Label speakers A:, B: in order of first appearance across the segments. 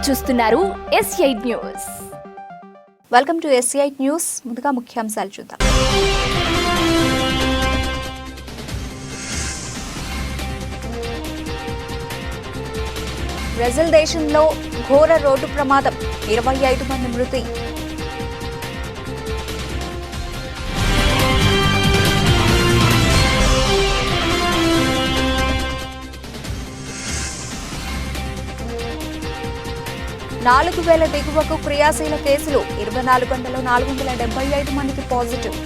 A: చూస్తున్నారు S8 news.
B: Welcome to S8 news. ముందుగా ముఖ్యాంశాలు చూద్దాం. బ్రెజిల్ దేశంలో ఘోర రోడ్డు ప్రమాదం, 25 మంది మృతి. నాలుగు వేల దిగువకు క్రియాశీల కేసులు, 24 గంటల్లో 475 మందికి పాజిటివ్.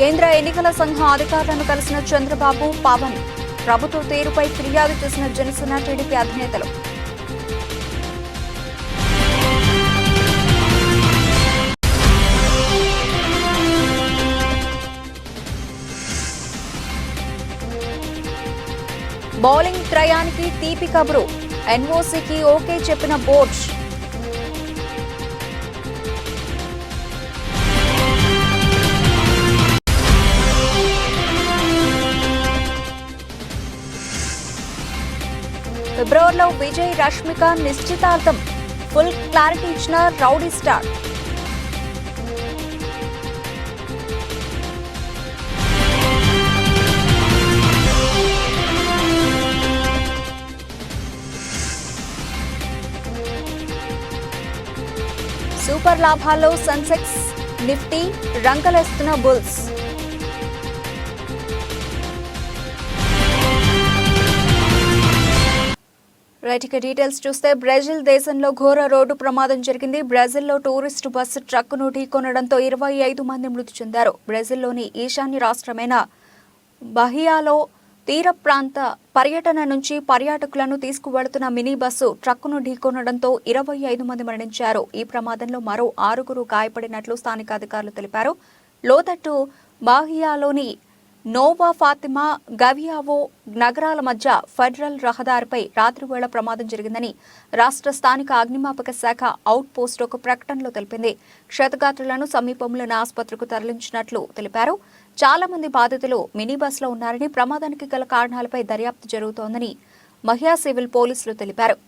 B: కేంద్ర ఎన్నికల సంఘం అధికారులను కలిసిన చంద్రబాబు, పవన్. ప్రభుత్వ తీరుపై ఫిర్యాదు చేసిన జనసేన, టీడీపీ అధినేతలు. బౌలింగ్ త్రయానికి తీపి కబురు, ఎన్ఓసీకి ఓకే చెప్పిన బోర్డు. ఫిబ్రవరిలో విజయ్ రష్మిక నిశ్చితార్థం, ఫుల్ క్లారిటీ ఇచ్చిన రౌడీ స్టార్. సూపర్ లాభాల్లో సెన్సెక్స్, నిఫ్టీ రంగలేస్తున్న బుల్స్. రైట్, డీటెయిల్స్ చూస్తే బ్రెజిల్ దేశంలో ఘోర రోడ్డు ప్రమాదం జరిగింది. బ్రెజిల్లో టూరిస్టు బస్సు ట్రక్కును ఢీకొనడంతో 25 మంది మృతి చెందారు. బ్రెజిల్లోని ఈశాన్య రాష్ట్రమైన బహియాలో తీర ప్రాంత పర్యటన నుంచి పర్యాటకులను తీసుకువెళుతున్న మినీ బస్సు ట్రక్కును ఢీకొనడంతో 25 మంది మరణించారు. ఈ ప్రమాదంలో మరో 6 గాయపడినట్లు స్థానిక అధికారులు తెలిపారు. లోతట్టు బాహియాలోని నోవా ఫాతిమా, గవియావో నగరాల మధ్య ఫెడరల్ రహదారిపై రాత్రివేళ ప్రమాదం జరిగిందని రాష్ట్ర స్థానిక అగ్నిమాపక శాఖ అవుట్ పోస్ట్ ఒక ప్రకటనలో తెలిపింది. క్షతగాత్రులను సమీపంలోని ఆసుపత్రికి తరలించినట్లు తెలిపారు. చాలా మంది బాధితులు మినీ బస్సులో ఉన్నారని, ప్రమాదానికి గల కారణాలపై దర్యాప్తు జరుగుతోందని మహియా సివిల్ పోలీసులు తెలిపారు.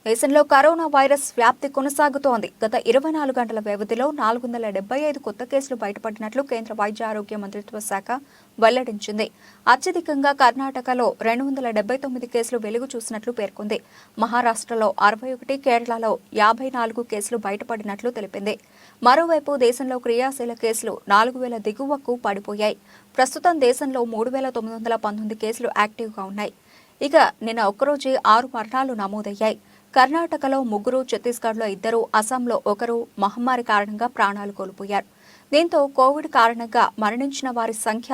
B: దేశంలో కరోనా వైరస్ వ్యాప్తి కొనసాగుతోంది. గత 24 గంటల వ్యవధిలో 475 కొత్త కేసులు బయటపడినట్లు కేంద్ర వైద్య ఆరోగ్య మంత్రిత్వ శాఖ వెల్లడించింది. అత్యధికంగా కర్ణాటకలో 279 కేసులు వెలుగు చూసినట్లు పేర్కొంది. మహారాష్ట్రలో 61, కేరళలో 54 కేసులు బయటపడినట్లు తెలిపింది. మరోవైపు దేశంలో క్రియాశీల కేసులు 4000 దిగువకు పడిపోయాయి. ప్రస్తుతం దేశంలో 3919 కేసులు యాక్టివ్గా ఉన్నాయి. ఇక నిన్న ఒక్కరోజే 6 మరణాలు నమోదయ్యాయి. కర్ణాటకలో 3, ఛత్తీస్గఢ్లో 2, అస్సాంలో 1 మహమ్మారి కారణంగా ప్రాణాలు కోల్పోయారు. దీంతో కోవిడ్ కారణంగా మరణించిన వారి సంఖ్య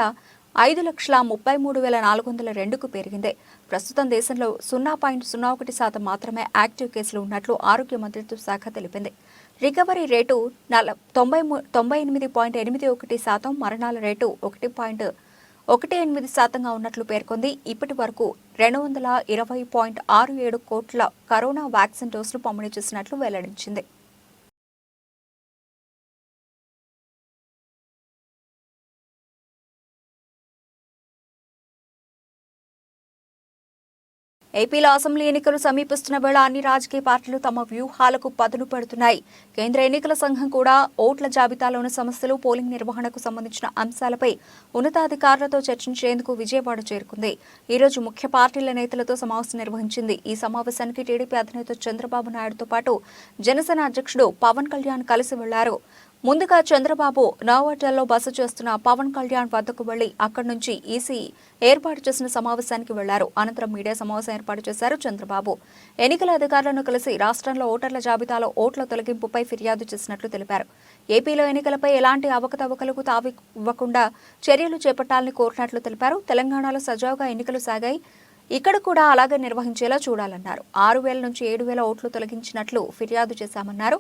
B: 5,33,402కు పెరిగింది. ప్రస్తుతం దేశంలో 0.01% మాత్రమే యాక్టివ్ కేసులు ఉన్నట్లు ఆరోగ్య మంత్రిత్వ శాఖ తెలిపింది. రికవరీ రేటు 98.81%, మరణాల రేటు 1.18% ఉన్నట్లు పేర్కొంది. ఇప్పటి వరకు 220.67 కోట్ల కరోనా వ్యాక్సిన్ డోసులు పంపిణీ చేసినట్లు వెల్లడించింది. ఏపీలో అసెంబ్లీ ఎన్నికలు సమీపిస్తున్న వేళ అన్ని రాజకీయ పార్టీలు తమ వ్యూహాలకు పదును పెడుతున్నాయి. కేంద్ర ఎన్నికల సంఘం కూడా ఓట్ల జాబితాలోని సమస్యలు, పోలింగ్ నిర్వహణకు సంబంధించిన అంశాలపై ఉన్నతాధికారులతో చర్చించేందుకు విజయవాడ చేరుకుంది. ఈ రోజు ముఖ్య పార్టీల నేతలతో సమావేశం నిర్వహించింది. ఈ సమావేశానికి టీడీపీ అధినేత చంద్రబాబు నాయుడుతో పాటు జనసేన అధ్యక్షుడు పవన్ కళ్యాణ్ కలిసి వెళ్లారు. ముందుగా చంద్రబాబు నోవాటెల్లో బస చేస్తున్న పవన్ కళ్యాణ్ వద్దకు వెళ్లి అక్కడి నుంచి ఈసీ ఏర్పాటు చేసిన సమావేశానికి వెళ్లారు. అనంతరం మీడియా సమావేశం ఏర్పాటు చేశారు చంద్రబాబు. ఎన్నికల అధికారులను కలిసి రాష్ట్రంలో ఓటర్ల జాబితాలో ఓట్ల తొలగింపుపై ఫిర్యాదు చేసినట్లు తెలిపారు. ఏపీలో ఎన్నికలపై ఎలాంటి అవకతవకలకు తావివ్వకుండా చర్యలు చేపట్టాలని కోరినట్లు తెలిపారు. తెలంగాణలో సజావుగా ఎన్నికలు సాగాయి. ఇక్కడ కూడా అలాగే నిర్వహించేలా చూడాలన్నారు. 6,000 నుంచి 7,000 ఓట్లు తొలగించినట్లు ఫిర్యాదు చేశామన్నారు.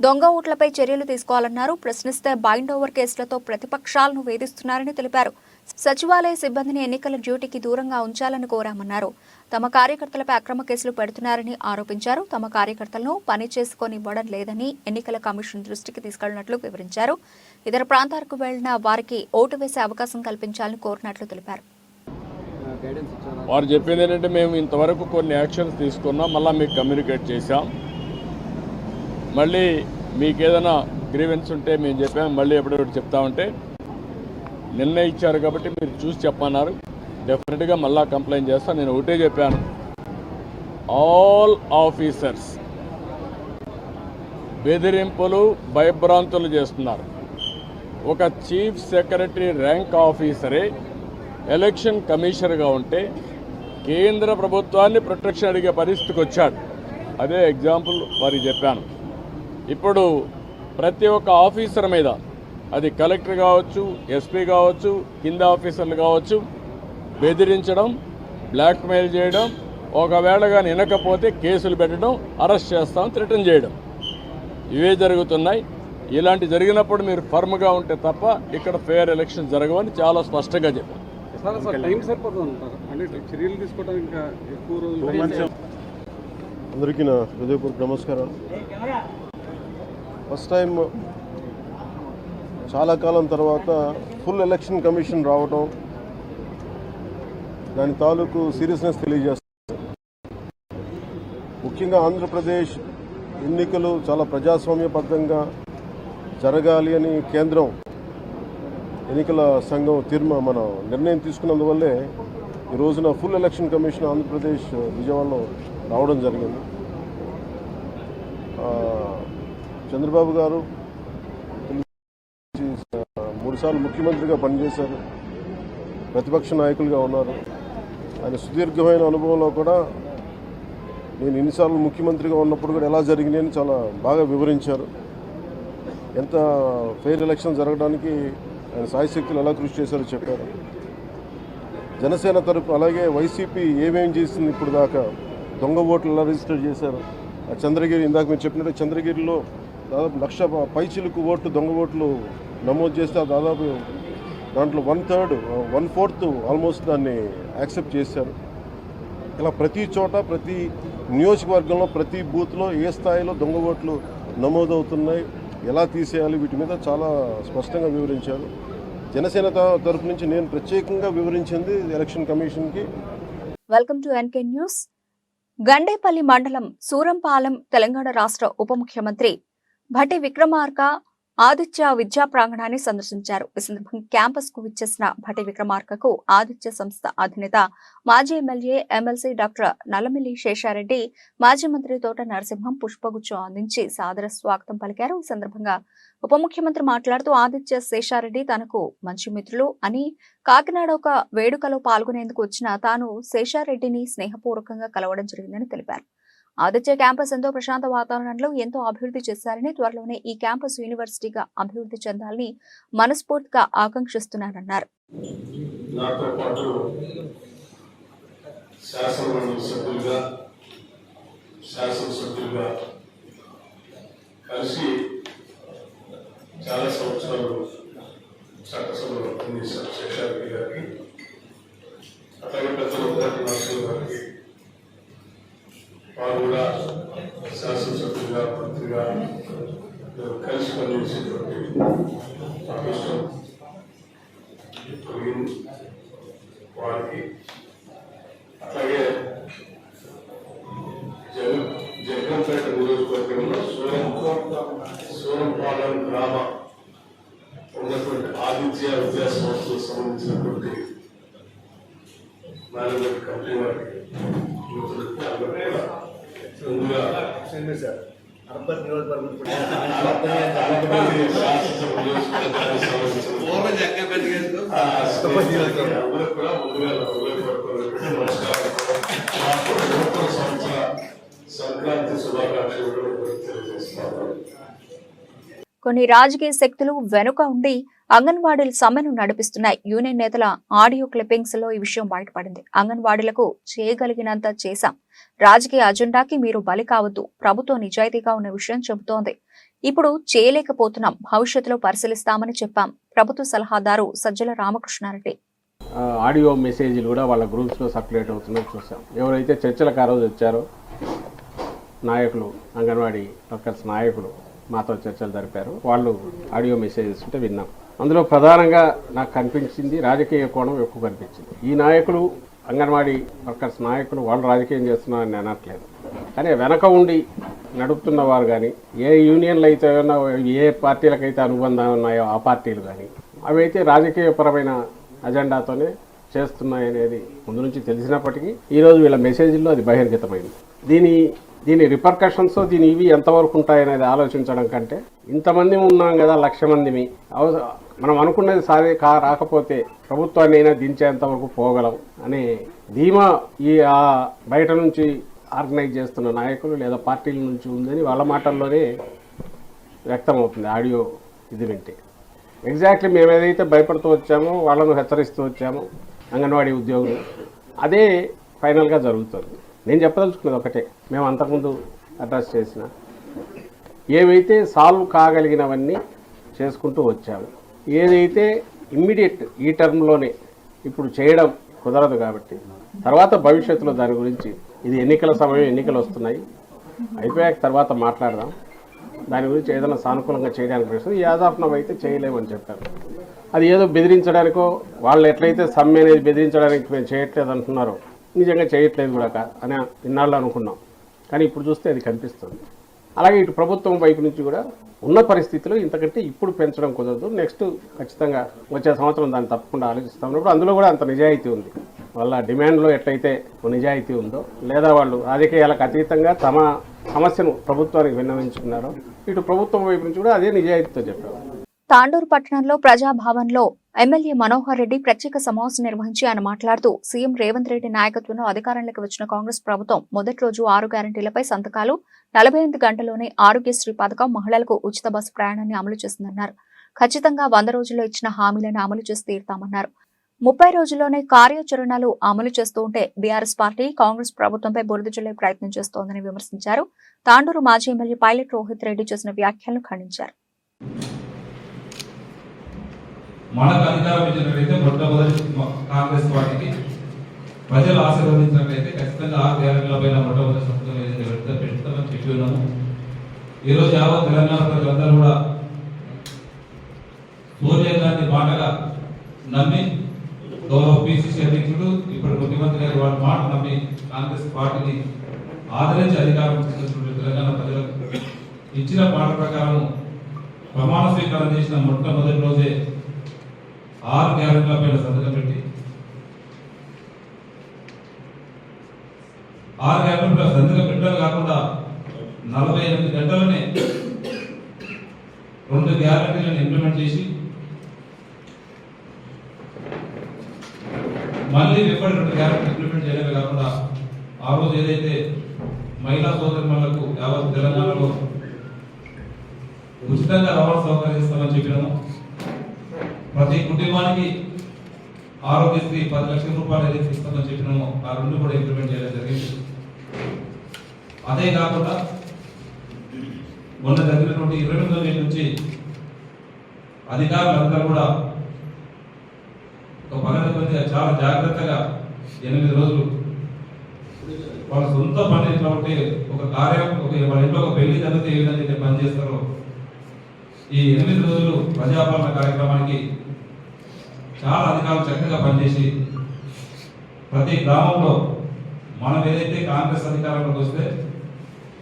B: దొంగ ఓట్లపై చర్యలు తీసుకోవాలన్నారు. ప్రశ్నిస్తే బైండ్ ఓవర్ కేసులతో ప్రతిపక్షాలను వేధిస్తున్నారని తెలిపారు. సచివాలయ సిబ్బందిని ఎన్నికల డ్యూటీకి దూరంగా ఉంచాలని కోరామన్నారు. తమ కార్యకర్తలపై అక్రమ కేసులు పెడుతున్నారని ఆరోపించారు. తమ కార్యకర్తలను పని చేసుకొనివ్వడం లేదని ఎన్నికల కమిషన్ దృష్టికి తీసుకెళ్లినట్లు వివరించారు. ఇతర ప్రాంతాలకు వెళ్లిన వారికి ఓటు వేసే అవకాశం కల్పించాలని కోరినట్లు తెలిపారు.
C: వారు చెప్పింది ఏంటంటే మేము ఇంతవరకు కొన్ని యాక్షన్స్ తీసుకున్నాం, మళ్ళీ మీకు కమ్యూనికేట్ చేశాం, మళ్ళీ మీకు ఏదైనా గ్రీవెన్స్ ఉంటే మేము చెప్పాము, మళ్ళీ ఎప్పుడెప్పుడు చెప్తామంటే నిన్న ఇచ్చారు కాబట్టి మీరు చూసి చెప్పన్నారు. డెఫినెట్గా మళ్ళీ కంప్లైంట్ చేస్తాను. నేను ఒకటే చెప్పాను, ఆల్ ఆఫీసర్స్ బెదిరింపులు భయభ్రాంతులు చేస్తున్నారు. ఒక చీఫ్ సెక్రటరీ ర్యాంక్ ఆఫీసరే ఎలక్షన్ కమిషనర్గా ఉంటే కేంద్ర ప్రభుత్వాన్ని ప్రొటెక్షన్ అడిగే పరిస్థితికి వచ్చాడు. అదే ఎగ్జాంపుల్ వారికి చెప్పాను. ఇప్పుడు ప్రతి ఒక్క ఆఫీసర్ మీద, అది కలెక్టర్ కావచ్చు, ఎస్పీ కావచ్చు, కింద ఆఫీసర్లు కావచ్చు, బెదిరించడం, బ్లాక్మెయిల్ చేయడం, ఒకవేళ కానీ వినకపోతే కేసులు పెట్టడం, అరెస్ట్ చేస్తాం, థ్రెటన్ చేయడం, ఇవే జరుగుతున్నాయి. ఇలాంటి జరిగినప్పుడు మీరు ఫర్మ్గా ఉంటే తప్ప ఇక్కడ ఫెయిర్ ఎలక్షన్ జరగవని చాలా స్పష్టంగా చెప్పారు.
D: అందరికీ నా హృదయపూర్వక నమస్కారాలు. ఫస్ట్ టైం చాలా కాలం తర్వాత ఫుల్ ఎలక్షన్ కమిషన్ రావడం, దాని తాలూకు సీరియస్నెస్ తెలియజేస్తుంది. ముఖ్యంగా ఆంధ్రప్రదేశ్ ఎన్నికలు చాలా ప్రజాస్వామ్యబద్ధంగా జరగాలి అని కేంద్రం ఎన్నికల సంఘం మన నిర్ణయం తీసుకున్నందువల్లే ఈ రోజున ఫుల్ ఎలక్షన్ కమిషన్ ఆంధ్రప్రదేశ్ విజయవాడలో రావడం జరిగింది. చంద్రబాబు గారు 3 సార్లు ముఖ్యమంత్రిగా పనిచేశారు, ప్రతిపక్ష నాయకులుగా ఉన్నారు. ఆయన సుదీర్ఘమైన అనుభవంలో కూడా నేను ఎన్నిసార్లు ముఖ్యమంత్రిగా ఉన్నప్పుడు కూడా ఎలా జరిగినాయని చాలా బాగా వివరించారు. ఎంత ఫెయిర్ ఎలక్షన్ జరగడానికి ఆయన సాయశక్తులు ఎలా కృషి చేశారో చెప్పారు. జనసేన తరపు అలాగే వైసీపీ ఏమేం చేసింది ఇప్పుడు దాకా, దొంగ ఓట్లు ఎలా రిజిస్టర్ చేశారు. చంద్రగిరి, ఇందాక మీరు చెప్పినట్టు చంద్రగిరిలో దాదాపు 1,00,000 పైచిలకు ఓట్లు, దొంగ ఓట్లు నమోదు చేస్తే దాదాపు దాంట్లో 1/4 ఆల్మోస్ట్ దాన్ని యాక్సెప్ట్ చేశారు. ఇలా ప్రతి చోట, ప్రతి నియోజకవర్గంలో, ప్రతి బూత్లో ఏ స్థాయిలో దొంగ ఓట్లు నమోదవుతున్నాయి, ఎలా తీసేయాలి, వీటి మీద చాలా స్పష్టంగా వివరించారు. జనసేన తరపు నుంచి నేను ప్రత్యేకంగా వివరించింది ఎలక్షన్ కమిషన్కి.
B: Welcome to NK news. Gandepalli మండలం సూరంపాలెం తెలంగాణ రాష్ట్ర ఉప ముఖ్యమంత్రి భట్టి విక్రమార్క ఆదిత్య విద్యా ప్రాంగణాన్ని సందర్శించారు. ఈ సందర్భంగా క్యాంపస్ కు విచ్చేసిన భట్టి విక్రమార్కకు ఆదిత్య సంస్థ అధినేత మాజీ MLA MLC doctor Nallamilli Sesha Reddy, మాజీ మంత్రి తోట నరసింహం పుష్పగుచ్చం అందించి సాదర స్వాగతం పలికారు. ఈ సందర్భంగా ఉప ముఖ్యమంత్రి మాట్లాడుతూ ఆదిత్య శేషారెడ్డి తనకు మంచి మిత్రులు అని, కాకినాడ ఒక వేడుకలో పాల్గొనేందుకు వచ్చిన తాను శేషారెడ్డిని స్నేహపూర్వకంగా కలవడం జరిగిందని తెలిపారు. ఆదిత్య క్యాంపస్ ఎంతో ప్రశాంత వాతావరణంలో ఎంతో అభివృద్ధి చేశారని, త్వరలోనే ఈ క్యాంపస్ యూనివర్సిటీగా అభివృద్ధి చెందాలని మనస్ఫూర్తిగా ఆకాంక్షిస్తున్నారన్నారు.
E: చాలా సంవత్సరాలు చట్టసభలో పనిచేశారు శేషారెడ్డి గారికి, అట్లాగే పెద్దలు నరసింహ గారికి. వారు కూడా శాసనసభ్యులుగా, మంత్రిగా కలిసి పనిచేసేటువంటి అదృష్టం వారికి. అట్లాగే జగన్పేట నియోజకవర్గంలో సూరంపాలెం గ్రామ ఉన్నటువంటి ఆదిత్య విద్యా సంస్థలకు సంబంధించినటువంటి మేనేజ్మెంట్ కంపెనీ వారికి ముందుగా అర్బన్ నియోజకవర్గం కూడా ముందుగా సంక్రాంతి శుభాకాంక్షలు తెలియజేస్తున్నారు.
B: కొన్ని రాజకీయ శక్తులు వెనుక ఉండి అంగన్వాడీల సమ్మెను నడిపిస్తున్నాయి. యూనియన్ నేతల ఆడియో క్లిప్పింగ్స్ లో ఈ విషయం బయటపడింది. అంగన్వాడీలకు చేయగలిగినంత చేశాం, రాజకీయ అజెండాకి మీరు బలి కావద్దు, ప్రభుత్వం నిజాయితీగా ఉన్న విషయం చెబుతోంది. ఇప్పుడు చేయలేకపోతున్నాం, భవిష్యత్తులో పరిశీలిస్తామని చెప్పాం. ప్రభుత్వ సలహాదారు సజ్జల రామకృష్ణారెడ్డి.
F: ఆడియో మెసేజ్లు కూడా వాళ్ళ గ్రూప్స్లో సర్క్యులేట్ అవుతున్నాయి చూసాం. ఎవరైతే చర్చలకు ఆ రోజు వచ్చారో నాయకులు, అంగన్వాడీ వర్కర్స్ నాయకులు మాతో చర్చలు జరిపారు. వాళ్ళు ఆడియో మెసేజెస్ ఉంటే విన్నాం. అందులో ప్రధానంగా నాకు కనిపించింది రాజకీయ కోణం ఎక్కువ కనిపించింది. ఈ నాయకులు, అంగన్వాడీ వర్కర్స్ నాయకులు వాళ్ళు రాజకీయం చేస్తున్నారని అనట్లేదు, కానీ వెనక ఉండి నడుపుతున్న వారు కానీ, ఏ యూనియన్లు అయితే ఏ పార్టీలకైతే అనుబంధం ఉన్నాయో ఆ పార్టీలు కానీ అవి అయితే రాజకీయపరమైన అజెండాతోనే చేస్తున్నాయనేది ముందు నుంచి తెలిసినప్పటికీ ఈరోజు వీళ్ళ మెసేజ్ల్లో అది బహిర్గతమైంది. దీని రిపర్కషన్స్, ఇవి ఎంతవరకు ఉంటాయనేది ఆలోచించడం కంటే, ఇంతమంది ఉన్నాం కదా, 1,00,000 మందిమి, మనం అనుకున్నది రాకపోతే ప్రభుత్వాన్ని అయినా దించేంతవరకు పోగలం అనే ధీమా ఆ బయట నుంచి ఆర్గనైజ్ చేస్తున్న నాయకులు లేదా పార్టీల నుంచి ఉందని వాళ్ళ మాటల్లోనే వ్యక్తమవుతుంది ఆడియో ఇది వింటే. ఎగ్జాక్ట్లీ మేము ఏదైతే భయపడుతూ వచ్చామో, వాళ్ళను హెచ్చరిస్తూ వచ్చామో అంగన్వాడీ ఉద్యోగులు, అదే ఫైనల్గా జరుగుతుంది. నేను చెప్పదలుచుకున్నది ఒకటే, మేము అంతకుముందు అడ్రస్ చేసిన ఏవైతే సాల్వ్ కాగలిగినవన్నీ చేసుకుంటూ వచ్చాము. ఏదైతే ఇమ్మీడియట్ ఈ టర్మ్లోనే ఇప్పుడు చేయడం కుదరదు కాబట్టి తర్వాత భవిష్యత్తులో దాని గురించి, ఇది ఎన్నికల సమయం, ఎన్నికలు వస్తున్నాయి, అయిపోయాక తర్వాత మాట్లాడదాం, దాని గురించి ఏదైనా సానుకూలంగా చేయడానికి ప్రయత్నం, యాజ్ ఆఫ్ నౌ అయితే చేయలేమని చెప్పారు. అది ఏదో బెదిరించడానికో, వాళ్ళు ఎట్లయితే సమ్మె అనేది బెదిరించడానికి మేము చేయట్లేదు అంటున్నారో నిజంగా చేయట్లేదు కూడా అని ఇన్నాళ్ళు అనుకున్నాం, కానీ ఇప్పుడు చూస్తే అది కనిపిస్తుంది. అలాగే ఇటు ప్రభుత్వం వైపు నుంచి కూడా ఉన్న పరిస్థితిలో ఇంతకంటే ఇప్పుడు పెంచడం కుదరదు, నెక్స్ట్ ఖచ్చితంగా వచ్చే సంవత్సరం దాన్ని తప్పకుండా ఆలోచిస్తామన్నప్పుడు అందులో కూడా అంత నిజాయితీ ఉంది. వాళ్ళ డిమాండ్లో ఎట్లయితే నిజాయితీ ఉందో, లేదా వాళ్ళు రాజకీయాలకు అతీతంగా తమ సమస్యను ప్రభుత్వానికి విన్నవించుకున్నారో, ఇటు ప్రభుత్వం వైపు నుంచి కూడా అదే నిజాయితీతో చెప్పారు.
B: తాండూరు పట్టణంలో ప్రజాభవన్లో ఎమ్మెల్యే మనోహర్ రెడ్డి ప్రత్యేక సమావేశం నిర్వహించి ఆయన మాట్లాడుతూ, సీఎం రేవంత్ రెడ్డి నాయకత్వంలో అధికారంలోకి వచ్చిన కాంగ్రెస్ ప్రభుత్వం మొదటి రోజు 6 గ్యారంటీలపై సంతకాలు, 48 గంటల్లోనే ఆరోగ్యశ్రీ పథకం, మహిళలకు ఉచిత బస్సు ప్రయాణాన్ని అమలు చేసిందన్నారు. ఖచ్చితంగా 100 రోజుల్లో ఇచ్చిన హామీలను అమలు చేసి తీరుతామన్నారు. 30 రోజుల్లోనే కార్యాచరణలు అమలు చేస్తూ ఉంటే బీఆర్ఎస్ పార్టీ కాంగ్రెస్ ప్రభుత్వంపై బురద జల్లే ప్రయత్నం చేస్తోందని విమర్శించారు. తాండూరు మాజీ ఎమ్మెల్యే పైలట్ రోహిత్ రెడ్డి చేసిన వ్యాఖ్యలను ఖండించారు.
G: మనకు అధికారం ఇచ్చినట్లయితే మొట్టమొదటి కాంగ్రెస్ పార్టీకి ప్రజలు ఆశీర్వదించినట్లయితే ఖచ్చితంగా 6 గ్యారెంటీలపైన మొట్టమొదటి సంస్థలు పెడతామని చెప్పి ఉన్నాము. ఈరోజు యావత్ తెలంగాణ ప్రజలందరూ కూడా సోనియా గాంధీ మాటగా నమ్మి, గౌరవ పిసిసి అధ్యక్షుడు ఇప్పుడు ముఖ్యమంత్రి గారి వారి మాట నమ్మి కాంగ్రెస్ పార్టీని ఆదరించి అధికారం ఇచ్చినటువంటి తెలంగాణ ప్రజలకు ఇచ్చిన మాట ప్రకారం ప్రమాణ స్వీకారం చేసిన మొట్టమొదటి రోజే 6 గ్యారెంటీలపైన సంతకం పెట్టి 6 గ్యారెంటీల సంతకం పెట్టడం కాకుండా 48 గంటలనే 2 గ్యారెంటీలను ఇంప్లిమెంట్ చేసి మళ్ళీ ఎప్పటి 2 గ్యారెంటీ ఇంప్లిమెంట్ చేయడమే కాకుండా ఆ రోజు ఏదైతే మహిళా సోదరులకు యావత్ తెలంగాణలో ఉచితంగా రవాణా సౌకర్యం ఇస్తామని చెప్పినాము. ప్రతి కుటుంబానికి ఆరోగ్యశ్రీ 10 లక్షల రూపాయలు ఏదైతే ఇస్తామని చెప్పినామో ఆ 2 కూడా ఇంప్లిమెంట్ చేయడం జరిగింది. అదే కాకుండా మొన్న జరిగినటువంటి 29వ తేదీ నుంచి అధికారులందరూ కూడా ఒక పగడబందిగా చాలా జాగ్రత్తగా 8 రోజులు వాళ్ళ సొంత పని కాబట్టి ఒక కార్యం, వాళ్ళ ఇంట్లో ఒక పెళ్లి జరిగితే ఏ విధంగా అయితే పనిచేస్తారో ఈ 8 రోజులు ప్రజాపాలన కార్యక్రమానికి చాలా అధికారులు చక్కగా పనిచేసి ప్రతి గ్రామంలో మనం ఏదైతే కాంగ్రెస్ అధికారంలోకి వస్తే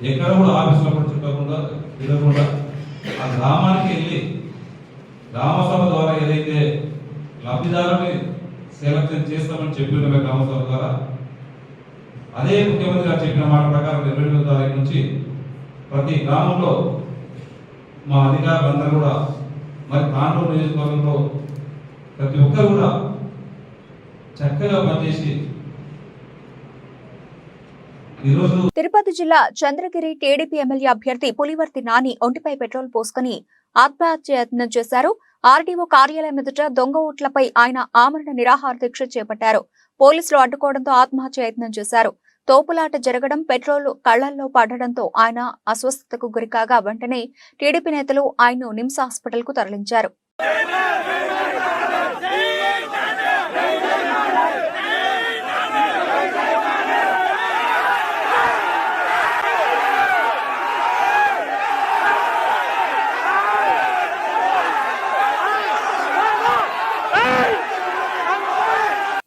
G: ఎక్కడ కూడా ఆఫీసులో కూడా చుట్టకుండా తిరగకుండా ఆ గ్రామానికి వెళ్ళి గ్రామసభ ద్వారా ఏదైతే లబ్ధిదారుని సెలక్షన్ చేస్తామని చెప్పిన గ్రామసభ ద్వారా అదే ముఖ్యమంత్రి గారు చెప్పిన మాట ప్రకారం 28వ తారీఖు నుంచి ప్రతి గ్రామంలో మా అధికారులందరూ కూడా మరి తాండూరు నియోజకవర్గంలో ప్రతి ఒక్కరు కూడా చక్కగా పనిచేసి ఈరోజు
B: తిరుపతి జిల్లా చంద్రగిరి టీడీపీ ఎమ్మెల్యే అభ్యర్థి పులివర్తి నాని ఒంటిపై పెట్రోల్ పోసుకుని ఆత్మహత్యయత్నం చేశారు. ఆర్డీఓ కార్యాలయం ఎదుట దొంగ ఓట్లపై ఆయన ఆమరణ నిరాహార దీక్ష చేపట్టారు. పోలీసులు అడ్డుకోవడంతో ఆత్మహత్య యత్నం చేశారు. తోపులాట జరగడం, పెట్రోల్ కళ్లల్లో పడడంతో ఆయన అస్వస్థతకు గురికాగా వెంటనే టీడీపీ నేతలు ఆయన్ను నిమ్స్ హాస్పిటల్కు తరలించారు.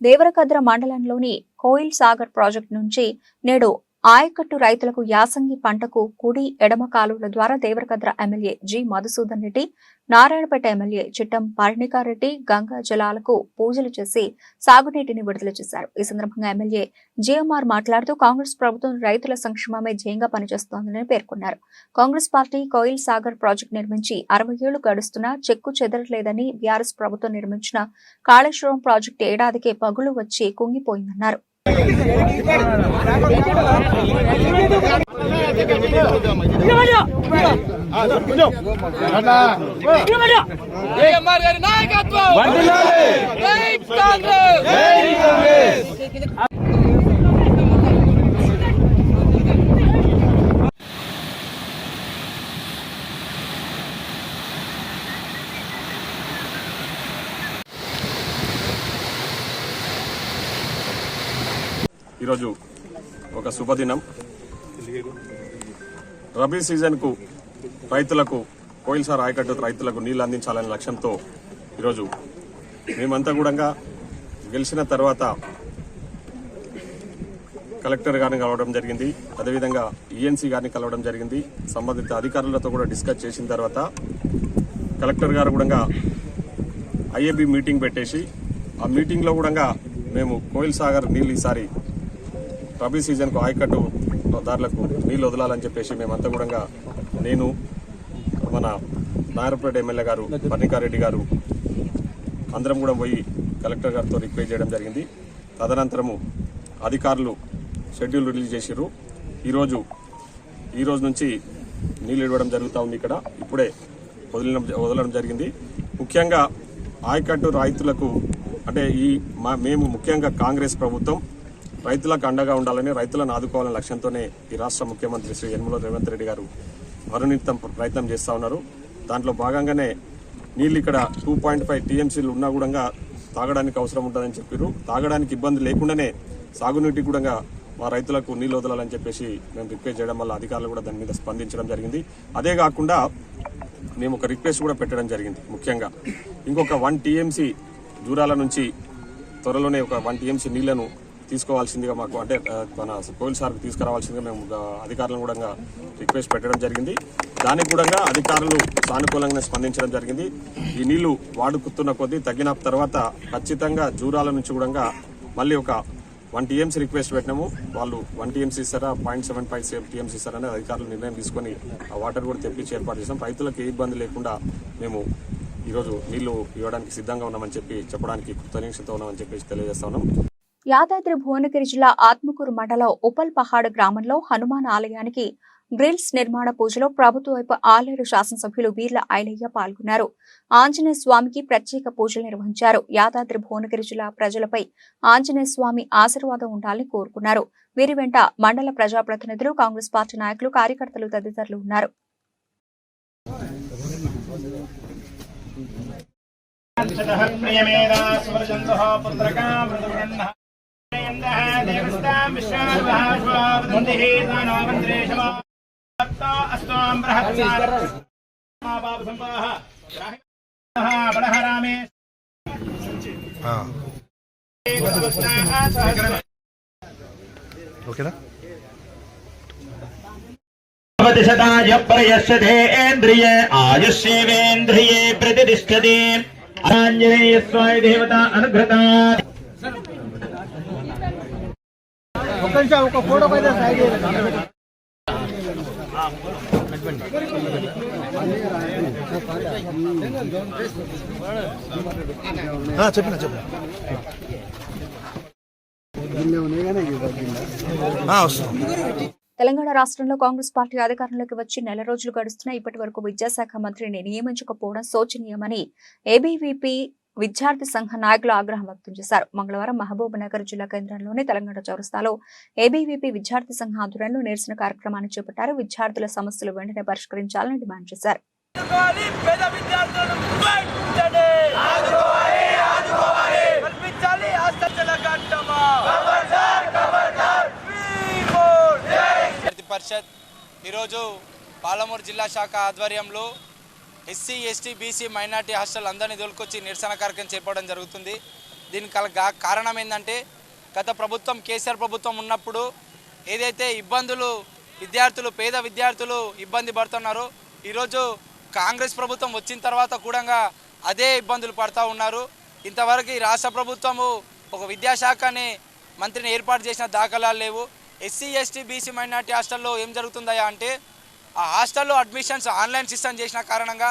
B: దేవరకద్ర మండలంలోని కోయిల్ సాగర్ ప్రాజెక్టు నుంచి నేడు ఆయకట్టు రైతులకు యాసంగి పంటకు కుడి ఎడమ కాలువల ద్వారా Devarakadra MLA G Madhusudan Reddy, Narayanpet MLA Chittem Parnika Reddy Ganga జలాలకు పూజలు చేసి సాగునీటిని విడుదల చేశారు. ఈ సందర్భంగా ఎమ్మెల్యే జిఎంఆర్ మాట్లాడుతూ కాంగ్రెస్ ప్రభుత్వం రైతుల సంక్షేమమే ధ్యేయంగా పనిచేస్తోందని పేర్కొన్నారు. కాంగ్రెస్ పార్టీ కోయిల్ సాగర్ ప్రాజెక్టు నిర్మించి 60 ఏళ్లు గడుస్తున్నా చెక్కు చెదరలేదని, బీఆర్ఎస్ ప్రభుత్వం నిర్మించిన కాళేశ్వరం ప్రాజెక్టు ఏడాదికే పగులు వచ్చి కుంగిపోయిందన్నారు.
H: ఈరోజు ఒక శుభదినం. రబీ సీజన్కు రైతులకు కోయిల్సార్ ఆయకట్టు రైతులకు నీళ్లు అందించాలనే లక్ష్యంతో ఈరోజు మేమంతా కూడా గెలిచిన తర్వాత కలెక్టర్ గారిని కలవడం జరిగింది. అదేవిధంగా ఈఎన్సీ గారిని కలవడం జరిగింది. సంబంధిత అధికారులతో కూడా డిస్కస్ చేసిన తర్వాత కలెక్టర్ గారు కూడా ఐఏబీ మీటింగ్ పెట్టేసి ఆ మీటింగ్లో కూడా మేము కోయిల్ సాగర్ నీళ్ళు ఈసారి రబీ సీజన్కు ఆయకట్టు దారులకు నీళ్లు వదలాలని చెప్పేసి మేమంతా కూడా నేను, మన నారాయణపేట ఎమ్మెల్యే గారు పర్ణికారెడ్డి గారు అందరం కూడా పోయి కలెక్టర్ గారితో రిక్వెస్ట్ చేయడం జరిగింది. తదనంతరము అధికారులు షెడ్యూల్ రిలీజ్ చేసిర్రు. ఈ రోజు నుంచి నీళ్ళు ఇవ్వడం జరుగుతూ ఉంది. ఇక్కడ ఇప్పుడే వదలడం జరిగింది. ముఖ్యంగా ఆయకట్టు రైతులకు అంటే మేము ముఖ్యంగా కాంగ్రెస్ ప్రభుత్వం రైతులకు అండగా ఉండాలని, రైతులను ఆదుకోవాలని లక్ష్యంతోనే ఈ రాష్ట్ర ముఖ్యమంత్రి శ్రీ యనమల రేవంత్ రెడ్డి గారు మరునిత్యం ప్రయత్నం చేస్తూ ఉన్నారు. దాంట్లో భాగంగానే నీళ్ళు ఇక్కడ 2.5 టీఎంసీలు ఉన్నా కూడా తాగడానికి అవసరం ఉంటుందని చెప్పారు. తాగడానికి ఇబ్బంది లేకుండానే సాగునీటి కూడా మా రైతులకు నీళ్ళు వదలాలని చెప్పేసి మేము రిక్వెస్ట్ చేయడం వల్ల అధికారులు కూడా దాని మీద స్పందించడం జరిగింది. అదే కాకుండా మేము ఒక రిక్వెస్ట్ కూడా పెట్టడం జరిగింది. ముఖ్యంగా ఇంకొక 1 టీఎంసీ దూరాల నుంచి త్వరలోనే ఒక 1 టీఎంసీ నీళ్లను తీసుకోవాల్సిందిగా మాకు అంటే మన కోయిల్ సార్కి తీసుకురావాల్సిందిగా మేము అధికారులను కూడా రిక్వెస్ట్ పెట్టడం జరిగింది. దానికి కూడా అధికారులు సానుకూలంగానే స్పందించడం జరిగింది. ఈ నీళ్లు వాడుకుతున్న కొద్దీ తగ్గిన తర్వాత ఖచ్చితంగా జూరాల నుంచి కూడా మళ్ళీ ఒక 1 టీఎంసీ రిక్వెస్ట్ పెట్టినాము. వాళ్ళు 1 టీఎంసీ ఇస్తారా 0.75 టీఎంసీ ఇస్తారని అధికారులు నిర్ణయం తీసుకొని ఆ వాటర్ కూడా తెప్పించి ఏర్పాటు చేసాం. రైతులకు ఏ ఇబ్బంది లేకుండా మేము ఈరోజు నీళ్లు ఇవ్వడానికి సిద్ధంగా ఉన్నామని చెప్పడానికి కృతజ్ఞతతో ఉన్నామని చెప్పేసి తెలియజేస్తా ఉన్నాం.
B: యాదాద్రి భువనగిరి జిల్లా ఆత్మకూరు మండలం ఉప్పల్ పహాడ్ గ్రామంలో హనుమాన్ ఆలయానికి గ్రిల్స్ నిర్మాణ పూజలో ప్రభుత్వ వైపు ఆలేరు శాసనసభ్యులు వీర్ల ఐలయ్య పాల్గొన్నారు. ఆంజనేయ స్వామికి ప్రత్యేక పూజలు నిర్వహించారు. యాదాద్రి భువనగిరి జిల్లా ప్రజలపై ఆంజనేయ స్వామి ఆశీర్వాదం ఉండాలని కోరుకున్నారు. వీరి వెంట మండల ప్రజాప్రతినిధులు, కాంగ్రెస్ పార్టీ నాయకులు, కార్యకర్తలు తదితరులు ఉన్నారు.
I: ఓకేనా?
J: శతాయ ప్రయశ్చేంద్రియే ఆయుష్యేంద్రియే ప్రతిష్టతే ఆంజనేయ స్వామి దేవత అనుగ్రత.
I: ఒక ఫోటో పైన సైడ్ చెప్పిన
B: తెలంగాణ రాష్ట్రంలో కాంగ్రెస్ పార్టీ అధికారంలోకి వచ్చి నెల రోజులు గడుస్తున్నా ఇప్పటి వరకు విద్యాశాఖ మంత్రిని నియమించకపోవడం శోచనీయమని ఏబీవీపీ విద్యార్థి సంఘ నాయకులు ఆగ్రహం వ్యక్తం చేశారు. మంగళవారం మహబూబ్ నగర్ జిల్లా కేంద్రంలోని తెలంగాణ చౌరస్తాలో ఏబీవీపీ విద్యార్థి సంఘ ఆధ్వర్యంలో నిరసన కార్యక్రమాన్ని చేపట్టారు. విద్యార్థుల సమస్యలు వెంటనే పరిష్కరించాలని డిమాండ్ చేశారు.
K: పరిషత్ ఈరోజు పాలమూరు జిల్లా శాఖ ఆధ్వర్యంలో SC ST BC minority hostel అందరినీ దొలుకొచ్చి నిరసన కార్యక్రమం చేపట్టడం జరుగుతుంది. దీనికి కారణం ఏంటంటే గత ప్రభుత్వం కేసీఆర్ ప్రభుత్వం ఉన్నప్పుడు ఏదైతే ఇబ్బందులు పేద విద్యార్థులు ఇబ్బంది పడుతున్నారో ఈరోజు కాంగ్రెస్ ప్రభుత్వం వచ్చిన తర్వాత కూడా అదే ఇబ్బందులు పడుతూ ఉన్నారు. ఇంతవరకు ఈ రాష్ట్ర ప్రభుత్వము ఒక విద్యాశాఖని మంత్రిని ఏర్పాటు చేసిన దాఖలాలు లేవు. ఎస్సీ ఎస్టీ బీసీ మైనార్టీ హాస్టల్లో ఏం జరుగుతుందా అంటే ఆ హాస్టల్లో అడ్మిషన్స్ ఆన్లైన్ సిస్టమ్ చేసిన కారణంగా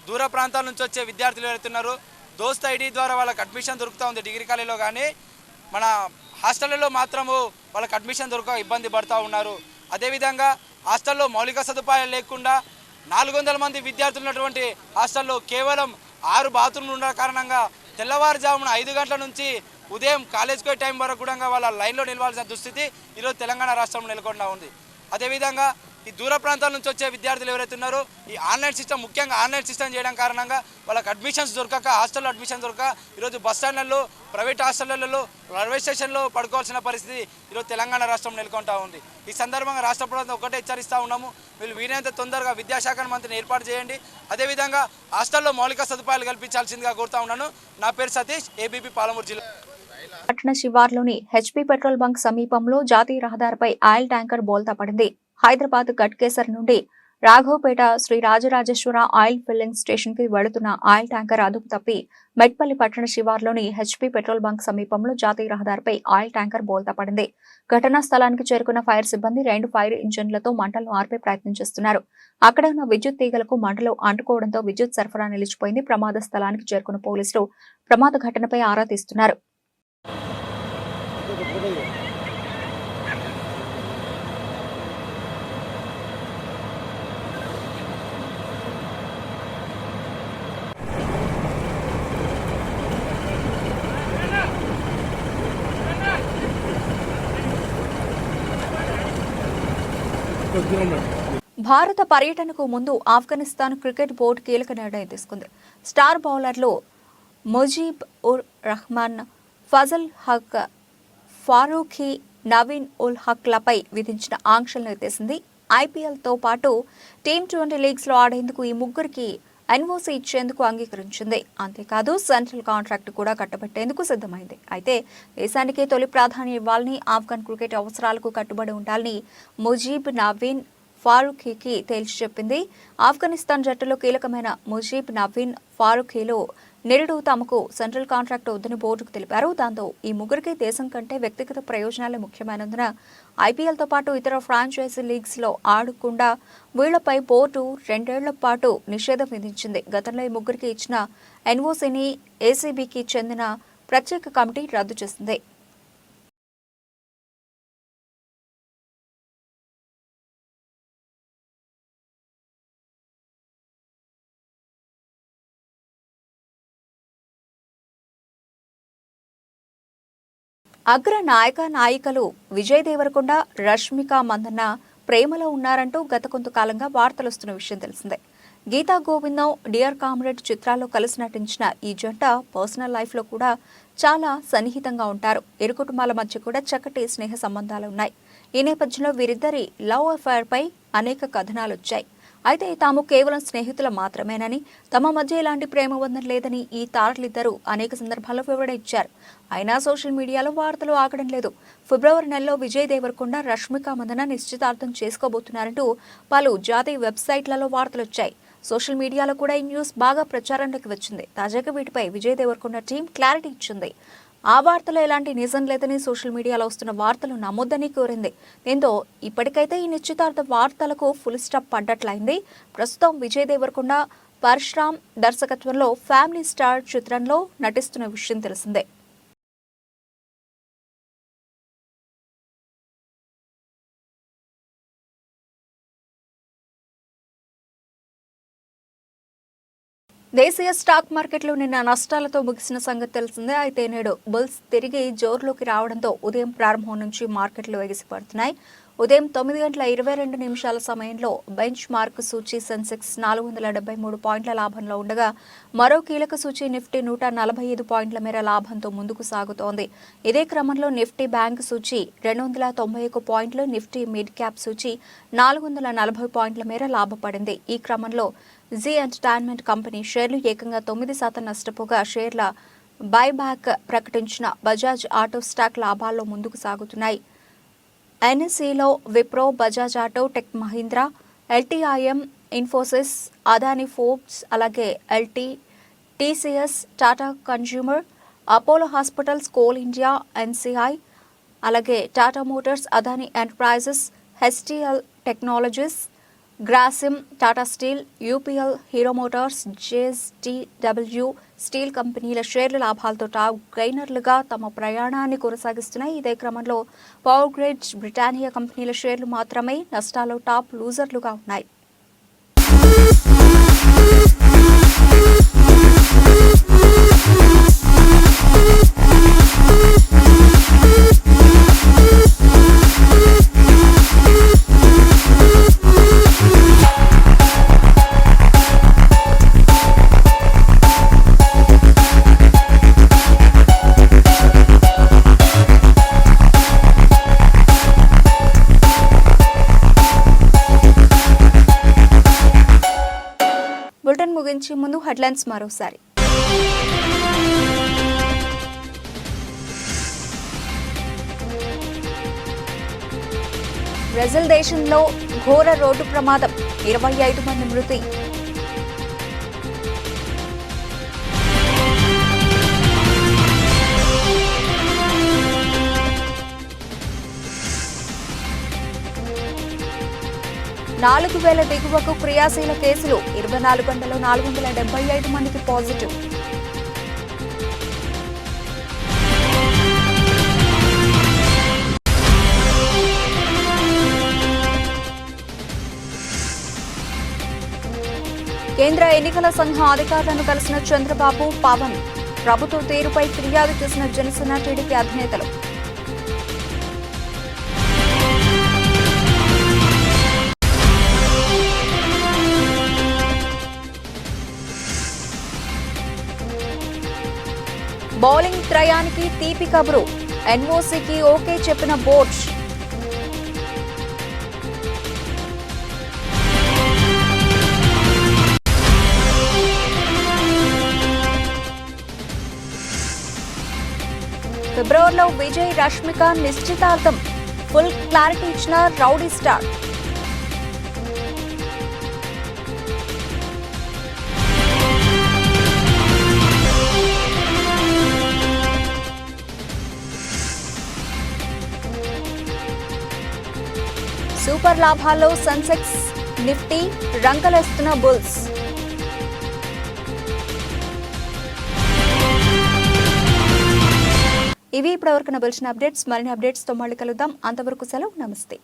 K: దూర ప్రాంతాల నుంచి వచ్చే విద్యార్థులు వెళ్తున్నారు. దోస్త్ ఐడి ద్వారా వాళ్ళకి అడ్మిషన్ దొరుకుతూ ఉంది డిగ్రీ కాలేజీలో, కానీ మన హాస్టల్లో మాత్రము వాళ్ళకి అడ్మిషన్ దొరక ఇబ్బంది పడుతూ ఉన్నారు. అదేవిధంగా హాస్టల్లో మౌలిక సదుపాయాలు లేకుండా 400 మంది విద్యార్థులు ఉన్నటువంటి హాస్టల్లో కేవలం 6 బాత్రూమ్లు ఉన్న కారణంగా తెల్లవారుజామున 5 గంటల నుంచి ఉదయం కాలేజ్కి పోయే టైం వరకు కూడా వాళ్ళ లైన్లో నిలవాల్సిన దుస్థితి ఈరోజు తెలంగాణ రాష్ట్రంలో నెలకొండా ఉంది. అదేవిధంగా ఈ దూర ప్రాంతాల నుంచి వచ్చే విద్యార్థులు ఎవరైతే ఉన్నారో ఈ ఆన్లైన్ సిస్టమ్, ముఖ్యంగా ఆన్లైన్ సిస్టమ్ చేయడం కారణంగా వాళ్ళకి అడ్మిషన్స్ దొరకక, హాస్టల్లో అడ్మిషన్ దొరకక ఈరోజు బస్ స్టాండ్లలో, ప్రైవేట్ హాస్టళ్లలో, రైల్వే స్టేషన్లో పడుకోవాల్సిన పరిస్థితి ఈరోజు తెలంగాణ రాష్ట్రం నెలకొంటా ఉంది. ఈ సందర్భంగా రాష్ట్ర ప్రభుత్వం ఒకటే హెచ్చరిస్తూ ఉన్నాము, వీళ్ళు వీలైనంత తొందరగా విద్యాశాఖ మంత్రిని ఏర్పాటు చేయండి. అదేవిధంగా హాస్టల్లో మౌలిక సదుపాయాలు కల్పించాల్సిందిగా కోరుతా ఉన్నాను. నా పేరు సతీష్, ఏబీపీ పాలమూరు జిల్లా.
B: పట్టణ శివార్లోని హెచ్పీ పెట్రోల్ బంక్ సమీపంలో జాతీయ రహదారిపై ఆయిల్ ట్యాంకర్ బోల్తా పడింది. హైదరాబాద్ గట్కేసర్ నుండి Raghavapeta Sri Rajarajeshwara oil filling station కి వెళుతున్న ఆయిల్ ట్యాంకర్ అదుపు తప్పి మెట్పల్లి పట్టణ శివార్లోని హెచ్పీ పెట్రోల్ బంక్ సమీపంలో జాతీయ రహదారిపై ఆయిల్ ట్యాంకర్ బోల్తా పడింది. ఘటనా స్థలానికి చేరుకున్న ఫైర్ సిబ్బంది 2 ఫైర్ ఇంజన్లతో మంటలను ఆర్పే ప్రయత్నం చేస్తున్నారు. అక్కడ ఉన్న విద్యుత్ తీగలకు మంటలు అంటుకోవడంతో విద్యుత్ సరఫరా నిలిచిపోయింది. ప్రమాద స్థలానికి చేరుకున్న పోలీసులు ప్రమాద ఘటనపై ఆరా తీస్తున్నారు. భారత పర్యటనకు ముందు ఆఫ్ఘనిస్తాన్ క్రికెట్ బోర్డు కీలక నిర్ణయం తీసుకుంది. స్టార్ బౌలర్లు ముజీబ్ ఉర్ రహమాన్, ఫజల్ హక్, ఫారూఖీ, నవీన్ ఉల్ హక్లపై విధించిన ఆంక్షలను ఎత్తేసింది. ఐపీఎల్తో పాటు T20 లీగ్స్లో ఆడేందుకు ఈ ముగ్గురికి ఎన్ఓసీ ఇచ్చేందుకు అంగీకరించింది. అంతేకాదు సెంట్రల్ కాంట్రాక్ట్ కూడా కట్టబెట్టేందుకు సిద్ధమైంది. అయితే దేశానికి తొలి ప్రాధాన్యం ఇవ్వాలని, ఆఫ్ఘన్ క్రికెట్ అవసరాలకు కట్టుబడి ఉండాలని ముజీబ్, నవీన్, ఫారూఖీకి తేల్చి చెప్పింది. ఆఫ్ఘనిస్తాన్ జట్టులో కీలకమైన ముజీబ్, నవీన్, ఫారూఖీలు నిరుడు తమకు సెంట్రల్ కాంట్రాక్ట్ వద్దని బోర్డుకు తెలిపారు. దాంతో ఈ ముగ్గురికి దేశం కంటే వ్యక్తిగత ప్రయోజనాలే ముఖ్యమైనందున ఐపీఎల్తో పాటు ఇతర ఫ్రాంచైజీ లీగ్స్ లో ఆడకుండా వీళ్లపై బోర్డు 2 ఏళ్ల పాటు నిషేధం విధించింది. గతంలో ఈ ముగ్గురికి ఇచ్చిన ఎన్ఓసీని ఏసీబీకి చెందిన ప్రత్యేక కమిటీ రద్దు చేసింది. అగ్ర నాయకులు విజయ్ దేవరకొండ, రష్మిక మందన్న ప్రేమలో ఉన్నారంటూ గత కొంతకాలంగా వార్తలొస్తున్న విషయం తెలిసిందే. గీతా గోవిందం, డియర్ కామ్రేడ్ చిత్రాల్లో కలిసి నటించిన ఈ జంట పర్సనల్ లైఫ్లో కూడా చాలా సన్నిహితంగా ఉంటారు. ఇరు కుటుంబాల మధ్య కూడా చక్కటి స్నేహ సంబంధాలు ఉన్నాయి. ఈ నేపథ్యంలో వీరిద్దరి లవ్ అఫైర్ పై అనేక కథనాలు వచ్చాయి. అయితే తాము కేవలం స్నేహితులు మాత్రమేనని, తమ మధ్య ఎలాంటి ప్రేమ బంధం లేదని ఈ తారలిద్దరూ అనేక సందర్భాల్లో వివరణ ఇచ్చారు. అయినా సోషల్ మీడియాలో వార్తలు ఆగడం లేదు. ఫిబ్రవరి నెలలో విజయ్ దేవరకొండ, రష్మిక మందన నిశ్చితార్థం చేసుకోబోతున్నారంటూ పలు జాతీయ వెబ్సైట్లలో వార్తలొచ్చాయి. సోషల్ మీడియాలో కూడా ఈ న్యూస్ బాగా ప్రచారంలోకి వచ్చింది. తాజాగా వీటిపై విజయ్ దేవరకొండ టీం క్లారిటీ ఇచ్చింది. ఆ వార్తలో ఎలాంటి నిజం లేదని, సోషల్ మీడియాలో వస్తున్న వార్తలు నమ్మొద్దని కోరింది. దీంతో ఇప్పటికైతే ఈ నిశ్చితార్థ వార్తలకు ఫుల్ స్టాప్ పడ్డట్లయింది. ప్రస్తుతం విజయ్ దేవరకొండ పరశురామ్ దర్శకత్వంలో ఫ్యామిలీ స్టార్ చిత్రంలో నటిస్తున్న విషయం తెలిసిందే. దేశీయ స్టాక్ మార్కెట్లు నిన్న నష్టాలతో ముగిసిన సంగతి తెలిసిందే. అయితే నేడు బుల్స్ తిరిగి జోరులోకి రావడంతో ఉదయం ప్రారంభం నుంచి మార్కెట్లు ఎగిసిపడుతున్నాయి. ఉదయం 9:22 సమయంలో బెంచ్ మార్క్ సూచీ సెన్సెక్స్ 473 పాయింట్ల లాభంలో ఉండగా మరో కీలక సూచీ నిఫ్టీ 145 పాయింట్ల మేర లాభంతో ముందుకు సాగుతోంది. ఇదే క్రమంలో నిఫ్టీ బ్యాంక్ సూచీ 291 పాయింట్లు, నిఫ్టీ మిడ్ క్యాప్ సూచీ 440 పాయింట్ల మేర లాభపడింది. ఈ క్రమంలో జీ ఎంటర్టైన్మెంట్ కంపెనీ షేర్లు ఏకంగా 9% నష్టపోగా షేర్ల బైబ్యాక్ ప్రకటించిన బజాజ్ ఆటో స్టాక్ లాభాల్లో ముందుకు సాగుతున్నాయి. ఎన్ఎస్ఈలో Wipro, Bajaj Auto, Tech Mahindra, LTIM, Infosys, Adani Ports, అలాగే LT, TCS, Tata Consumer, Apollo Hospitals, Coal India, NCI, అలాగే Tata Motors, Adani Enterprises, HCL Technologies, Grasim, Tata Steel, UPL, Hero Motors, JSW Steel కంపెనీల షేర్ల లాభాలతో టాప్ గెయినర్లుగా తమ ప్రయాణాన్ని కొనసాగిస్తున్నాయి. ఇదే క్రమంలో పవర్ గ్రిడ్, బ్రిటానియా కంపెనీల షేర్లు మాత్రమే నష్టాల్లో టాప్ లూజర్లుగా ఉన్నాయి. బులెటిన్ ముగించే ముందు హెడ్లైన్స్ మరోసారి. బ్రెజిల్ దేశంలో ఘోర రోడ్డు ప్రమాదం, 25 మంది మృతి. నాలుగు 4,000 దిగువకు క్రియాశీల కేసులు, 24 గంటల్లో 475 మందికి పాజిటివ్. కేంద్ర ఎన్నికల సంఘం అధికారులను కలిసిన చంద్రబాబు, పవన్. ప్రభుత్వ తీరుపై ఫిర్యాదు చేసిన జనసేన, టీడీపీ అధినేతలు. బౌలింగ్ త్రయానికి తీపి కబురు, ఎన్ఓసీకి ఓకే చెప్పిన బోర్డ్. ఫిబ్రవరిలో విజయ్, రష్మిక నిశ్చితార్థం, ఫుల్ క్లారిటీ ఇచ్చిన రౌడీ స్టార్. సూపర్ లాభాల్లో సెన్సెక్స్, నిఫ్టీ రంకలేస్తున్న బుల్స్. ఇవి ఇప్పటివరకు నబలిచిన అప్డేట్స్. మరిన్ని అప్డేట్స్తో మళ్ళీ కలుద్దాం. అంతవరకు సెలవు, నమస్తే.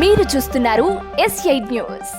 A: మీరు చూస్తున్నారు S8 న్యూస్.